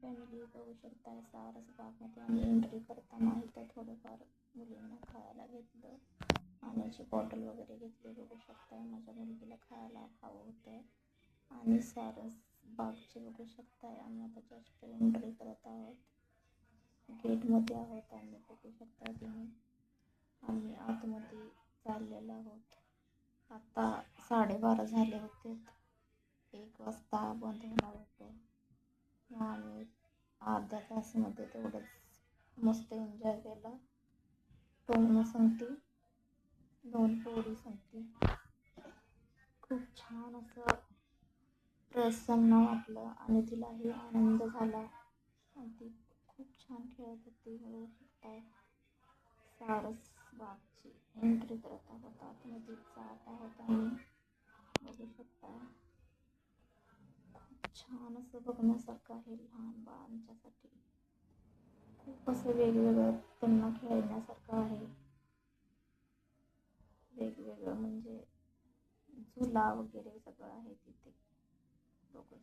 Family बघू शकताय. सारसबागमध्ये आम्ही एंट्री करताना इथं थोडंफार मुलींना खायला घेतलं, पाण्याची बॉटल वगैरे घेतली. बघू शकताय माझ्या मुलगीला खायला हवं होतं. आणि सारसबागचे बघू शकताय आम्ही आता जस्ट एंट्री करत आहोत, गेटमध्ये आहोत आम्ही. बघू शकता तुम्ही आम्ही आतमध्ये चाललेलो आहोत. आता 12:30 झाले होते, 1 वाजता बंद होणार होतं. आम्ही अर्ध्या तासामध्ये तेवढंच मस्त एन्जॉय केला. टोमणं सांगते, 2 पोळी सांगते. खूप छान असं प्रसन्न वाटलं आणि तिलाही आनंद झाला आणि ती खूप छान खेळत होती. बघू शकताय सारसबागची एंट्री करत आहोत, आतमध्ये जात आहोत आम्ही. बघू शकता खूप छान असं बघण्यासारखं आहे लहान बाळांच्यासाठी. खूप असं वेगवेगळं त्यांना खेळण्यासारखं आहे. वेगवेगळं म्हणजे झुला वगैरे सगळं आहे तिथे. बघू